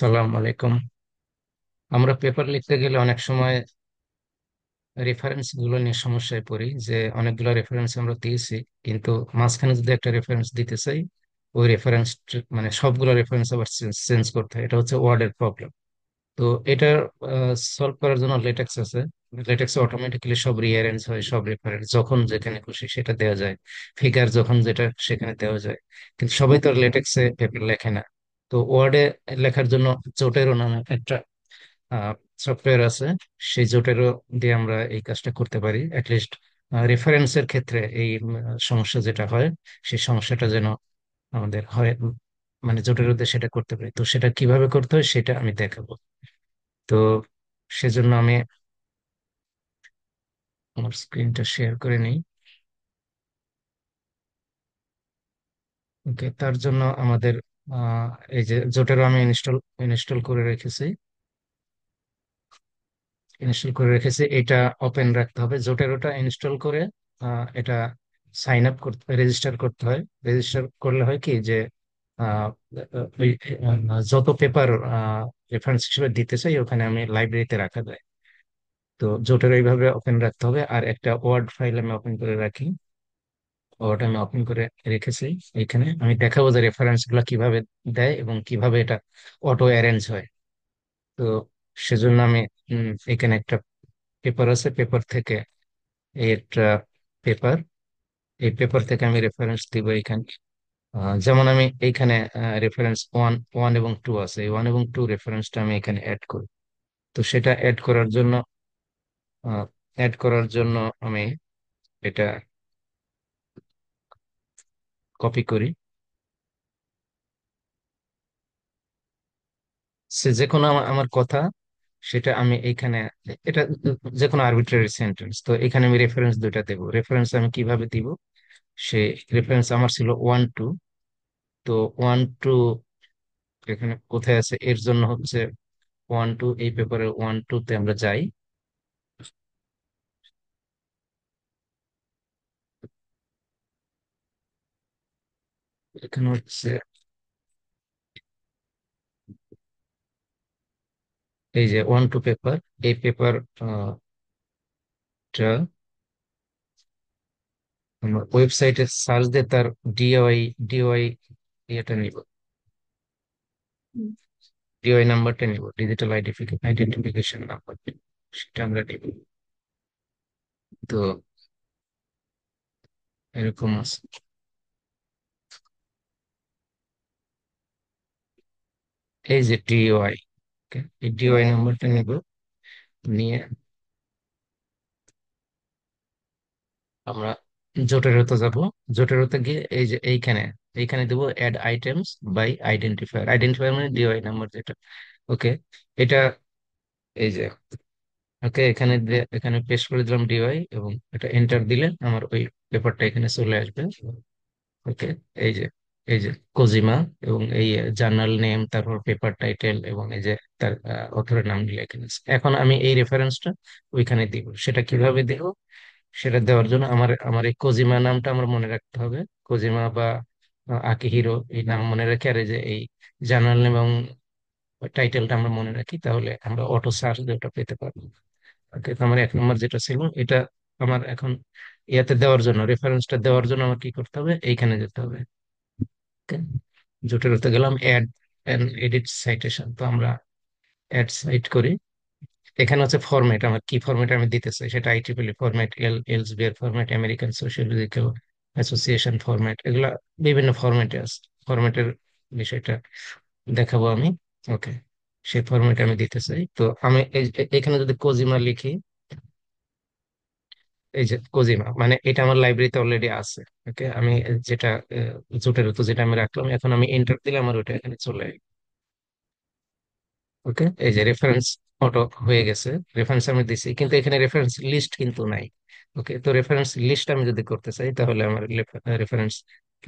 সালাম আলাইকুম। আমরা পেপার লিখতে গেলে অনেক সময় রেফারেন্স গুলো নিয়ে সমস্যায় পড়ি যে অনেকগুলো রেফারেন্স আমরা দিয়েছি, কিন্তু মাঝখানে যদি একটা রেফারেন্স দিতে চাই, ওই রেফারেন্স মানে সবগুলো রেফারেন্স আবার চেঞ্জ করতে হয়। এটা হচ্ছে ওয়ার্ডের প্রবলেম। তো এটা সলভ করার জন্য লেটেক্স আছে। লেটেক্সে অটোমেটিক্যালি সব রিঅ্যারেঞ্জ হয়, সব রেফারেন্স যখন যেখানে খুশি সেটা দেওয়া যায়, ফিগার যখন যেটা সেখানে দেওয়া যায়। কিন্তু সবাই তো লেটেক্সে পেপার লেখে না। তো ওয়ার্ডে লেখার জন্য জোটেরও নামে একটা সফটওয়্যার আছে। সেই জোটেরও দিয়ে আমরা এই কাজটা করতে পারি অ্যাটলিস্ট। রেফারেন্সের ক্ষেত্রে এই সমস্যা যেটা হয়, সেই সমস্যাটা যেন আমাদের হয়, মানে জোটেরও দিয়ে সেটা করতে পারি। তো সেটা কিভাবে করতে হয় সেটা আমি দেখাবো। তো সেজন্য আমি আমার স্ক্রিনটা শেয়ার করে নিই। ওকে, তার জন্য আমাদের আহ, এই যে জোটেরও আমি ইনস্টল করে রেখেছি। এটা ওপেন রাখতে হবে। জোটেরোটা ইনস্টল করে এটা সাইন আপ করতে, রেজিস্টার করতে হয়। রেজিস্টার করলে হয় কি যে আহ, ওই যত পেপার রেফারেন্স হিসেবে দিতে চাই ওখানে আমি লাইব্রেরিতে রাখা যায়। তো জোটেরো এইভাবে ওপেন রাখতে হবে। আর একটা ওয়ার্ড ফাইল আমি ওপেন করে রাখি। ওটা আমি ওপেন করে রেখেছি। এখানে আমি দেখাবো যে রেফারেন্স গুলো কিভাবে দেয় এবং কিভাবে এটা অটো অ্যারেঞ্জ হয়। তো সেজন্য আমি এখানে একটা পেপার আছে, পেপার থেকে এই একটা পেপার, এই পেপার থেকে আমি রেফারেন্স দিব এখানে। যেমন আমি এইখানে রেফারেন্স ওয়ান ওয়ান এবং টু আছে, এই ওয়ান এবং টু রেফারেন্সটা আমি এখানে অ্যাড করি। তো সেটা অ্যাড করার জন্য আমি এটা কপি করি। সে যে কোনো আমার কথা, সেটা আমি এইখানে, এটা যে কোনো আরবিট্রারি সেন্টেন্স, তো এখানে আমি রেফারেন্স দুইটা দেবো। রেফারেন্স আমি কিভাবে দিব, সে রেফারেন্স আমার ছিল ওয়ান টু। তো ওয়ান টু এখানে কোথায় আছে, এর জন্য হচ্ছে ওয়ান টু, এই পেপারে ওয়ান টু তে আমরা যাই। এখানে হচ্ছে এই যে ওয়ান টু পেপার, এই পেপার টা আমরা ওয়েবসাইটে সার্চ দিয়ে তার ডিওআই ডিওআই ইয়েটা নিব, ডিওআই নাম্বারটা নিব, ডিজিটাল আইডেন্টিফিকেশন নাম্বার, সেটা আমরা নিব। তো এরকম আছে। এই যে ডিওআই, এই ডিওআই নাম্বারটা নিব। নিয়ে আমরা জোটেরোতে যাব। জোটেরোতে গিয়ে এই যে এইখানে এইখানে দেবো add items by identifier. Identifier মানে ডিওআই নাম্বার যেটা। ওকে, এটা এই যে, ওকে, এখানে পেস্ট করে দিলাম ডিওআই এবং এটা এন্টার দিলে আমার ওই পেপারটা এখানে চলে আসবে। ওকে, এই যে, এই যে কোজিমা, এবং এই জার্নাল নেম, তারপর পেপার টাইটেল, এবং এই যে তার অথরের নাম দিলে এখানে আছে। এখন আমি এই রেফারেন্সটা ওইখানে দিব। সেটা কিভাবে দিব, সেটা দেওয়ার জন্য আমার আমার এই কোজিমা নামটা আমার মনে রাখতে হবে। কোজিমা বা আকিহিরো, এই নাম মনে রেখে আর এই যে এই জার্নাল নেম এবং টাইটেলটা আমরা মনে রাখি, তাহলে আমরা অটো সার্চ দিয়ে ওটা পেতে পারবো। ওকে, তো আমার এক নম্বর যেটা ছিল এটা, আমার এখন ইয়াতে দেওয়ার জন্য, রেফারেন্সটা দেওয়ার জন্য আমার কি করতে হবে, এইখানে যেতে হবে। ওকে, জোটেরোতে গেলাম, অ্যাড এন্ড এডিট সাইটেশন। তো আমরা অ্যাড সাইট করি। এখানে হচ্ছে ফরম্যাট, আমার কি ফরম্যাট আমি দিতে চাই, সেটা আইট্রিপলি ফরম্যাট, এলসবিআর format, American sociological association format, এগুলা বিভিন্ন ফরম্যাটে আছে। ফরম্যাটের বিষয়টা দেখাবো আমি। ওকে, সেই ফরম্যাট আমি দিতে চাই। তো আমি এখানে যদি কোজিমা লিখি, এই যে কোজিমা মানে এটা আমার লাইব্রেরিতে অলরেডি আছে। ওকে, আমি যেটা জোটের তো যেটা আমি রাখলাম, এখন আমি এন্টার দিলে আমার ওটা এখানে চলে আসবে। ওকে, এই যে রেফারেন্স অটো হয়ে গেছে। রেফারেন্স আমি দিছি, কিন্তু এখানে রেফারেন্স লিস্ট কিন্তু নাই। ওকে, তো রেফারেন্স লিস্ট আমি যদি করতে চাই, তাহলে আমার রেফারেন্স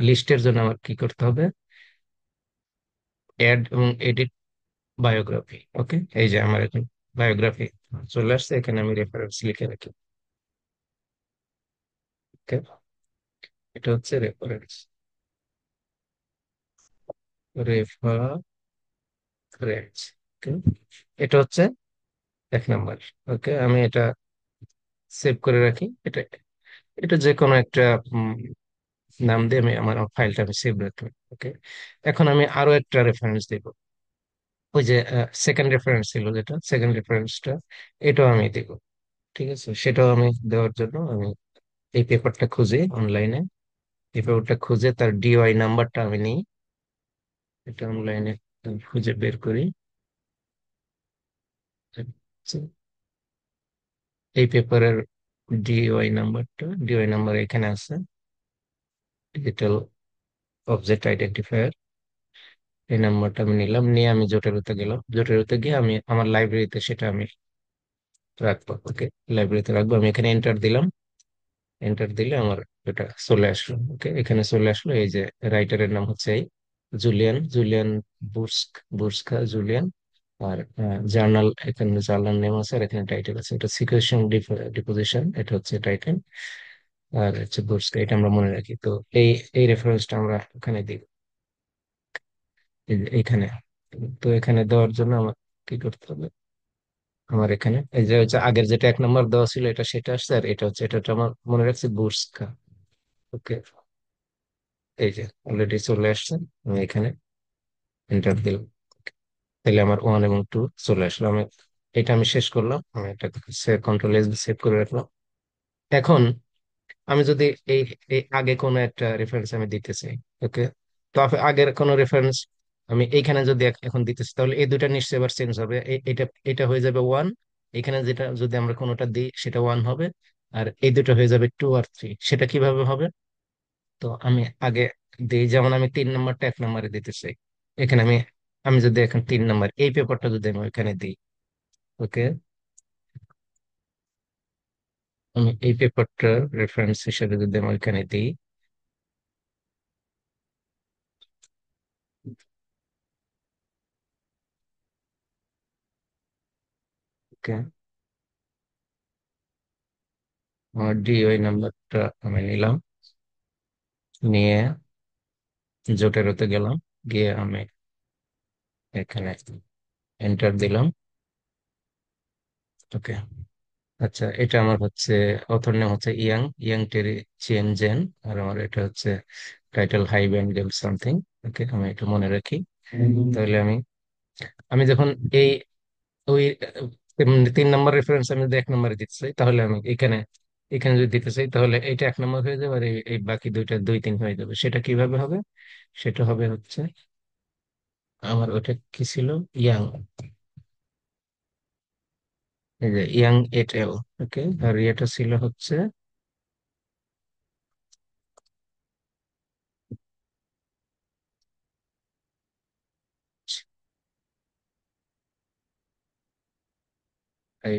লিস্টের জন্য আমার কি করতে হবে, অ্যাড এবং এডিট বায়োগ্রাফি। ওকে, এই যে আমার এখন বায়োগ্রাফি চলে আসছে, এখানে আমি রেফারেন্স লিখে রাখি। ওকে, এটা হচ্ছে রেফারেন্স, রেফারেন্স। রেঞ্জ। এটা হচ্ছে এক নাম্বার। ওকে, আমি এটা সেভ করে রাখি। এটা এটা যে কোনো একটা উম, নাম দিয়ে আমি আমার ফাইলটা আমি সেভ রাখলাম। ওকে, এখন আমি আরো একটা রেফারেন্স দিব। ওই যে সেকেন্ড রেফারেন্স ছিল, যেটা সেকেন্ড রেফারেন্সটা, এটাও আমি দিব। ঠিক আছে, সেটাও আমি দেওয়ার জন্য আমি এই পেপারটা খুঁজি অনলাইনে। এই পেপারটা খুঁজে তার ডিওআই নাম্বারটা আমি নিই। এটা অনলাইনে খুঁজে বের করি। এই পেপারের ডিওআই নাম্বার এখানে আছে, ডিজিটাল অবজেক্ট আইডেন্টিফায়ার। এই নাম্বারটা আমি নিলাম, নিয়ে আমি জোটেরোতে গেলাম। জোটেরোতে গিয়ে আমি আমার লাইব্রেরিতে সেটা আমি রাখবো। ওকে, লাইব্রেরিতে রাখবো। আমি এখানে এন্টার দিলাম। এন্টার দিলে আমার এটা চলে আসলো। ওকে, এখানে চলে আসলো। এই যে রাইটারের নাম হচ্ছে এই জুলিয়ান জুলিয়ান বুর্স্কা জুলিয়ান। আর জার্নাল, এখানে জার্নাল নেম আছে, আর এখানে টাইটেল আছে। এটা সিকুয়েশন ডিপোজিশন, এটা হচ্ছে টাইটেল। আর হচ্ছে বুর্স্কা, এটা আমরা মনে রাখি। তো এই এই রেফারেন্সটা আমরা ওখানে দিই, এইখানে। তো এখানে দেওয়ার জন্য আমার কি করতে হবে? আমার এখানে এই যে হচ্ছে আগের যেটা এক নম্বর দেওয়া ছিল, এটা সেটা আসছে। আর এটা হচ্ছে আমার মনে রাখছি বুর্স্কা। ওকে, এই যে অলরেডি চলে আসছে। আমি এখানে এন্টার দিলাম। তাহলে আমার ওয়ান এবং টু চলে আসলো। এটা আমি শেষ করলাম। আমি এটা কন্ট্রোল এস সেভ করে রাখলাম। এখন আমি যদি এই এই আগে কোনো একটা রেফারেন্স আমি দিতে চাই। ওকে, তো আগের কোনো রেফারেন্স আমি এইখানে যদি এখন দিতেছি, তাহলে এই দুইটা নিশ্চয়ই এবার চেঞ্জ হবে। এটা এটা হয়ে যাবে ওয়ান। এখানে যেটা যদি আমরা কোনোটা দিই সেটা ওয়ান হবে। আর এই দুটো হয়ে যাবে টু আর থ্রি। সেটা কিভাবে হবে? তো আমি আগে দিই, যেমন আমি তিন নাম্বারটা এক নাম্বারে দিতে চাই। এখানে আমি আমি যদি এখন তিন নাম্বার এই পেপারটা যদি আমি ওইখানে দিই। ওকে, আমি এই পেপারটা রেফারেন্স হিসেবে যদি আমি ওইখানে দিই। ওকে, আমার ডিওই নাম্বারটা আমি নিলাম, নিয়ে জোটেরোতে গেলাম। গিয়ে আমি এখানে এন্টার দিলাম। ওকে, আচ্ছা, এটা আমার হচ্ছে অথর নেম হচ্ছে ইয়াং ইয়াং টেরি চেন জেন। আর আমার এটা হচ্ছে টাইটেল হাই ব্যান্ডেল সামথিং। ওকে, আমি এটা মনে রাখি। তাহলে আমি আমি যখন এই ওই তিন নম্বর রেফারেন্স আমি যদি এক নম্বরে দিতে চাই, তাহলে আমি এখানে এখানে যদি দিতে চাই, তাহলে এটা এক নম্বর হয়ে যাবে। আর এই এই বাকি দুইটা দুই তিন হয়ে যাবে। সেটা কিভাবে হবে? সেটা হবে হচ্ছে আমার ওটা কি ছিল, ইয়াং, এই যে ইয়াং এট এল। ওকে, আর এটা ছিল হচ্ছে এই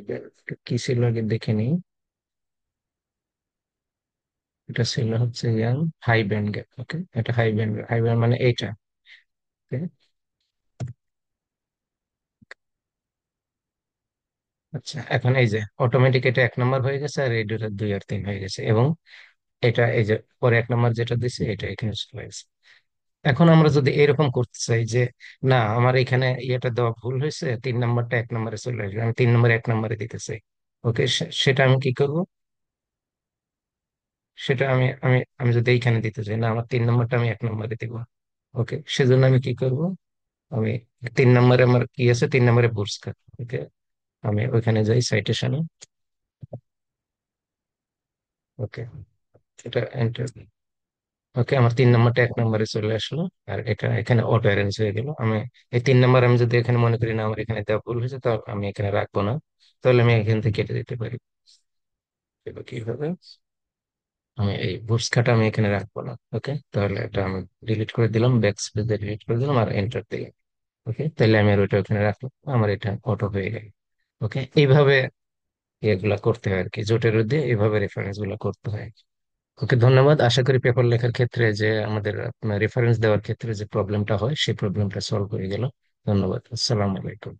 কি ছিল আগে দেখে নিই। এটা ছিল হচ্ছে ইয়াং হাই ব্যান্ড গ্যাপ। ওকে, এটা হাই ব্যান্ড মানে এইটা। ওকে, আচ্ছা, এখন এই যে অটোমেটিক এটা এক নম্বর হয়ে গেছে, আর এই দুটা দুই আর তিন হয়ে গেছে। এবং এটা এই যে পরে এক নম্বর যেটা দিছে এটা এখানে চলে গেছে। এখন আমরা যদি এরকম করতে চাই যে না, আমার এখানে ইয়েটা দেওয়া ভুল হয়েছে, তিন নাম্বারটা এক নম্বরে চলে আসবে, আমি তিন নম্বরে এক নম্বরে দিতে চাই। ওকে, সেটা আমি কি করব? সেটা আমি আমি আমি যদি এইখানে দিতে চাই, না আমার তিন নম্বরটা আমি এক নম্বরে দিব। ওকে, সেজন্য আমি কি করব? আমি তিন নম্বরে আমার কি আছে, তিন নম্বরে পুরস্কার। ওকে, আমি ওইখানে যাই সাইটেশনে। ওকে, এটা এন্টার। ওকে, আমার তিন নাম্বারটা এক নম্বরে চলে আসলো। আর এটা এখানে অটো অ্যারেঞ্জ হয়ে গেল। আমি এই তিন নাম্বার আমি যদি এখানে মনে করি না আমার এখানে দেওয়া ভুল হয়েছে, তো আমি এখানে রাখবো না। তাহলে আমি এখান থেকে কেটে দিতে পারি। এবার কিভাবে? আমি এই বুটস কাটা আমি এখানে রাখবো না। ওকে, তাহলে এটা আমি ডিলিট করে দিলাম, ব্যাক স্পেস দিয়ে ডিলিট করে দিলাম, আর এন্টার দিলাম। ওকে, তাহলে আমি আর ওইটা ওখানে রাখলাম। আমার এটা অটো হয়ে গেল। ওকে, এইভাবে এগুলা করতে হয় আর কি, জোটের দিয়ে এইভাবে রেফারেন্স গুলা করতে হয়। ওকে, ধন্যবাদ। আশা করি পেপার লেখার ক্ষেত্রে যে আমাদের রেফারেন্স দেওয়ার ক্ষেত্রে যে প্রবলেমটা হয় সেই প্রবলেমটা সলভ হয়ে গেল। ধন্যবাদ। আসসালামু আলাইকুম।